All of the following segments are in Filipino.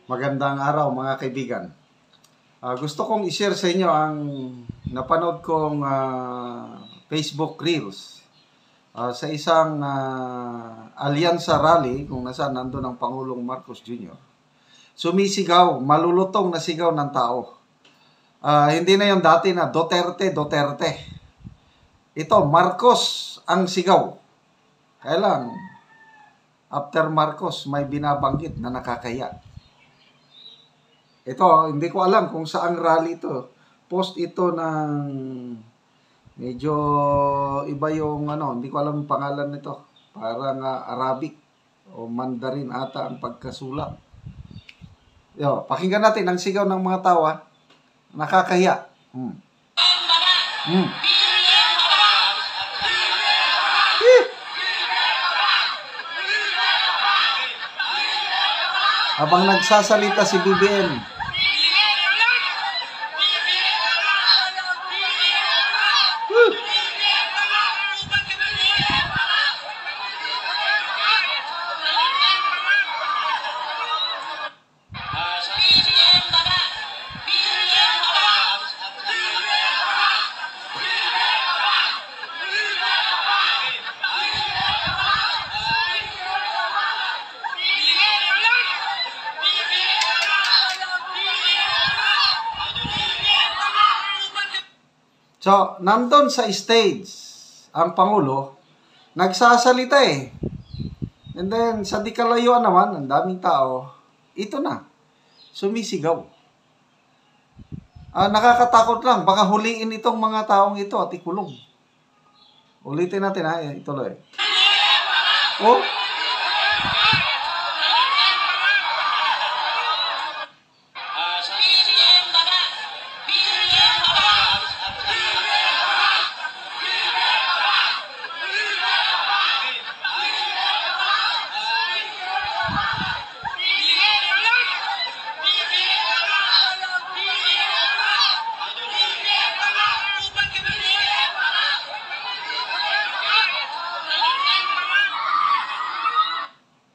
Magandang araw mga kaibigan. Gusto kong i-share sa inyo ang napanood kong Facebook Reels sa isang alyansa rally kung nasaan nandun ang Pangulong Marcos Jr. Sumisigaw, malulutong na sigaw ng tao. Hindi na yung dati na Duterte, Duterte. Ito, Marcos ang sigaw. Kaya lang, after Marcos, may binabanggit na nakakaya. Ito, hindi ko alam kung saang rally ito. Post ito ng medyo iba yung hindi ko alam yung pangalan nito. Parang Arabic o Mandarin ata ang pagkasulat. Yo, pakinggan natin ang sigaw ng mga tao. Nakakahiya. Habang nagsasalita si BBM. So, nandun sa stage, ang Pangulo, nagsasalita eh. And then, sa di kalayuan naman, ang daming tao, ito na, sumisigaw. Nakakatakot lang, baka huliin itong mga taong ito at ikulong. Ulitin natin ituloy. Oh?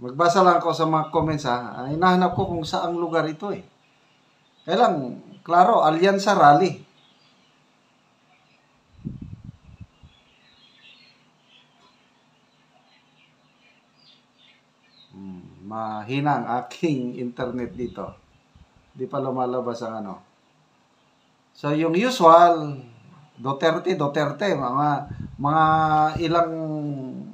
Magbasa lang ako sa mga comments hinahanap ko kung saang lugar ito eh. Kaya lang, klaro, alyansa rally. Mahina ang aking internet dito. Di pa lumalabas ang So, yung usual, Duterte, mga ilang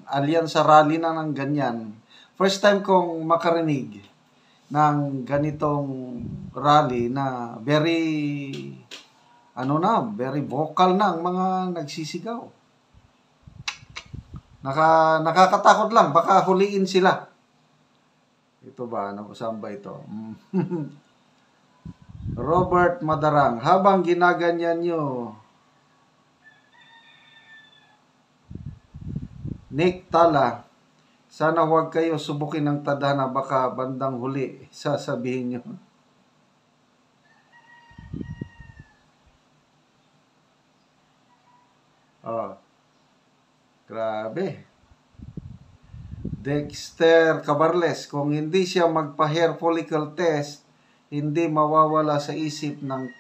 alyansa rally na ng ganyan. First time kong makarinig ng ganitong rally na very vocal na ang mga nagsisigaw. Nakakatakot lang, baka huliin sila. Ito ba? Saan ba ito? Robert Madarang, habang ginaganyan nyo, Nick Tala, sana huwag kayo subukin ng tadhana, baka bandang huli sasabihin nyo. Grabe. Dexter Cabarles, kung hindi siya magpa-hair follicle test, hindi mawawala sa isip ng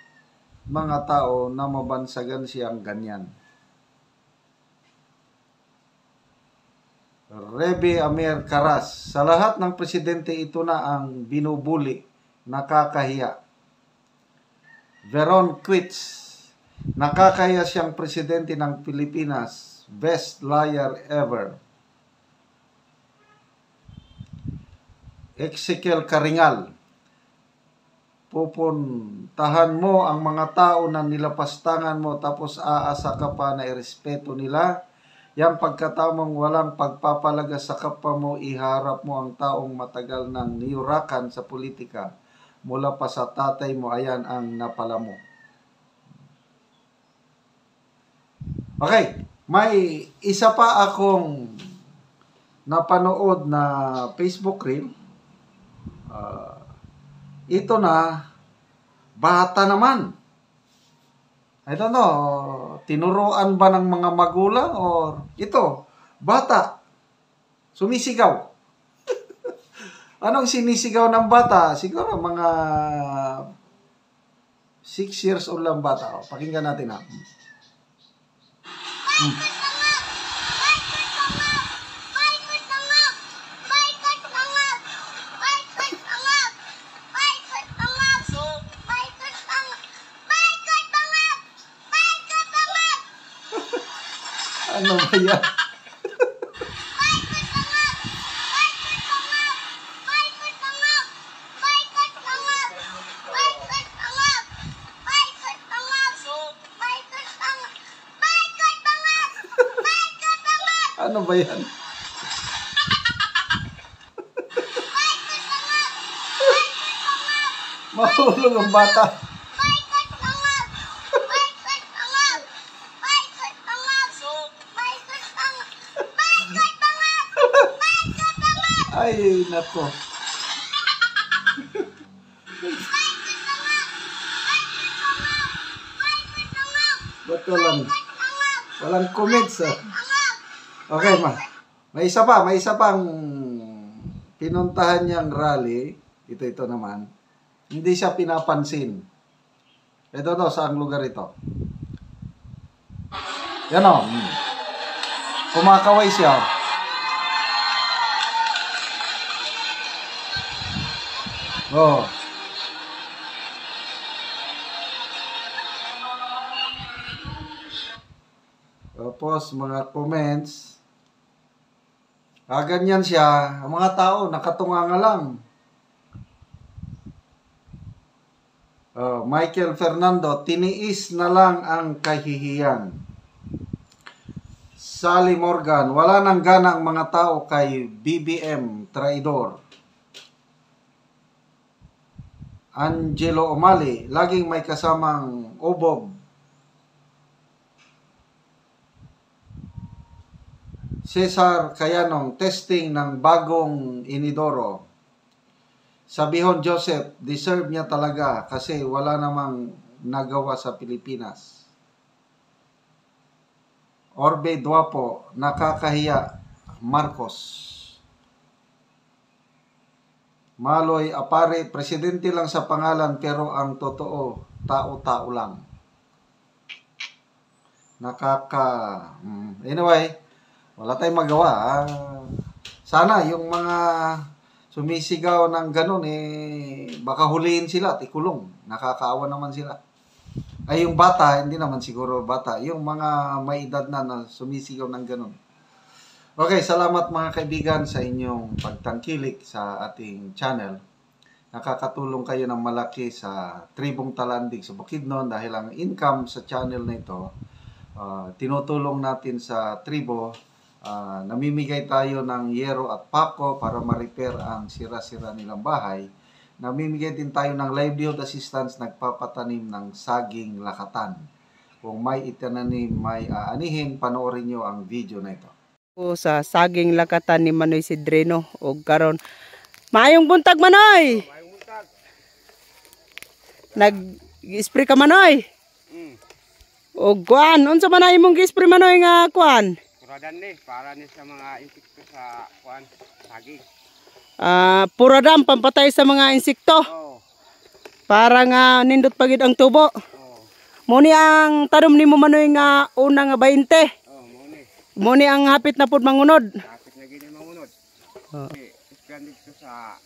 mga tao na mabansagan siyang ganyan. Rebe Amir Caras, sa lahat ng presidente ito na ang binubuli, nakakahiya. Veron Quits, nakakahiya siyang presidente ng Pilipinas, best liar ever. Ezekiel Karingal, pupuntahan mo ang mga tao na nilapastangan mo tapos aasa ka pa na irespeto nila. Yang pagkatamong walang pagpapalaga sa kapwa mo, iharap mo ang taong matagal nang niyurakan sa politika. Mula pa sa tatay mo, ayan ang napala mo. Okay, may isa pa akong napanood na Facebook reel. Ito na, bata naman. I don't know, tinuruan ba ng mga magulang or ito, bata, sumisigaw. Anong sinisigaw ng bata? Siguro mga 6 years old lang bata. O, pakinggan natin ha. Ano ba yan? Ano ba yan? Mahulog ang bata. Ay, nako. Ba't walang comments ah. Okay, may isa pang pinuntahan niyang rally. Ito naman. Hindi siya pinapansin. Ito saang lugar ito? Yan o. Kumakaway siya. Oh. Tapos mga comments. Ganyan siya. Ang mga tao nakatunganga lang. Michael Fernando, tiniis na lang ang kahihiyan. Sally Morgan, wala nang gana ang mga tao kay BBM, traidor. Angelo Omali, laging may kasamang ubob. Cesar Cayanong, testing ng bagong inidoro. Sabihon Joseph, deserve niya talaga kasi wala namang nagawa sa Pilipinas. Orbe Duapo, nakakahiya, Marcos. Maloy Apare, presidente lang sa pangalan pero ang totoo, tao-tao lang. Anyway, wala tayong magawa. Sana yung mga sumisigaw ng ganun, baka huliin sila at ikulong. Nakakaawa naman sila. Ay, yung bata, hindi naman siguro bata. Yung mga may edad na sumisigaw ng ganun. Okay, salamat mga kaibigan sa inyong pagtangkilik sa ating channel. Nakakatulong kayo ng malaki sa Tribong Talandig sa Bukidnon dahil ang income sa channel na ito, tinutulong natin sa tribo. Namimigay tayo ng yero at pako para ma-repair ang sira-sira nilang bahay. Namimigay din tayo ng livelihood assistance, nagpapatanim ng saging lakatan. Kung may itinanim, may aanihin, panoorin nyo ang video na ito. Sa saging lakatan ni Manoy Sidreno o karon. Maayong buntag Manoy. Maayong buntag. Nag-spray ka Manoy? O kuan, unsa man ay imong gi-spray Manoy nga kuan? Puradan ni para ni sa mga insekto sa kuan saging. Puradam pampatay sa mga insekto. Oh. Para nga nindot pagid ang tubo. Oh. Mo ni ang tanom nimo Manoy nga una nga 20. Muni ang hapit na pud mangunod. Hapit na gini mangunod. Iskan dito sa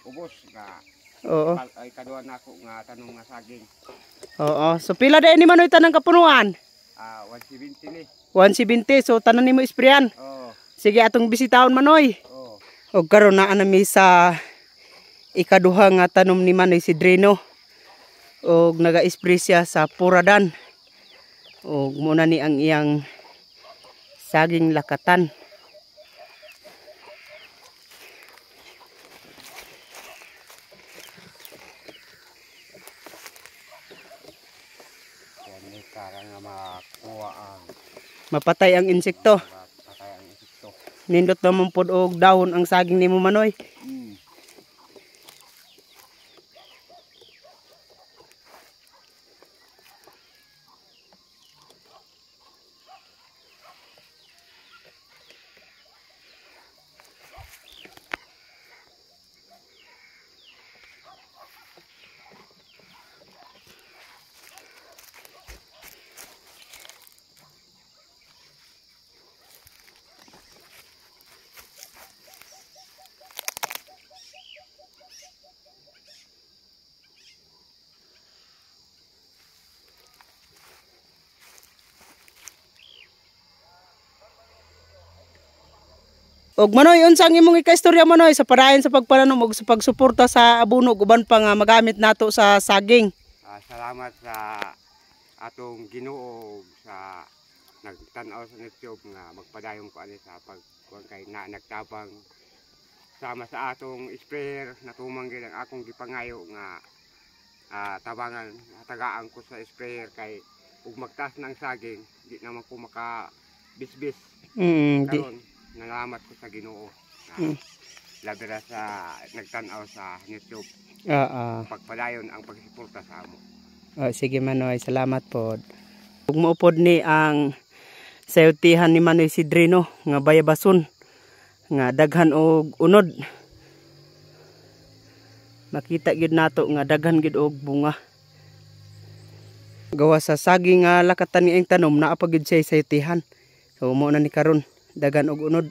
ubos nga. Oo. Ay kaduan nako nga tanong nga saging. Oo. So pila day ni Manoy tanang kapunuan? 170 ni. 170. So tanan nimo isprayan. Oo. Sige atong bisitahon Manoy. Oo. Og karon naa nami sa ikaduha nga tanom ni Manoy Sidreno. Og naga-spray siya sa Puradan. Og muna ni ang iyang saging lakatan. Yan para nga makuha ang Mapatay ang insekto. patay ang insekto. Nindot naman pod og dahon ang saging nimo Manoy. Og Manoy, unsang imong ikaistorya Manoy sa padayon sa pagpananom ug sa pagsuporta sa abono uban pa nga magamit nato sa saging. Salamat sa atong Ginoo sa nagtan-aw sa YouTube nga magpadayon ko ani sa pagkuan kay na nagtabang sama sa atong sprayer natumang gid ang akong gipangayo nga tabangan tagaan ko sa sprayer kay ug magtaas ng saging di naman ko maka bisbis. Karon nalamat ko sa Ginoo. Labi ra sa nagtan-aw sa YouTube. Pagpadayon ang pagsuporta sa amo. Sige Manoy, salamat po. Ug maupod ni ang sayutihan ni Manoy si Drino nga bayabason nga daghan og unod. Makita gid nato nga daghan gid og bunga. Gawa sa saging nga lakatan ni ang tanom naa pa gid siya sayutihan. So mo na ni karon daghan og unod.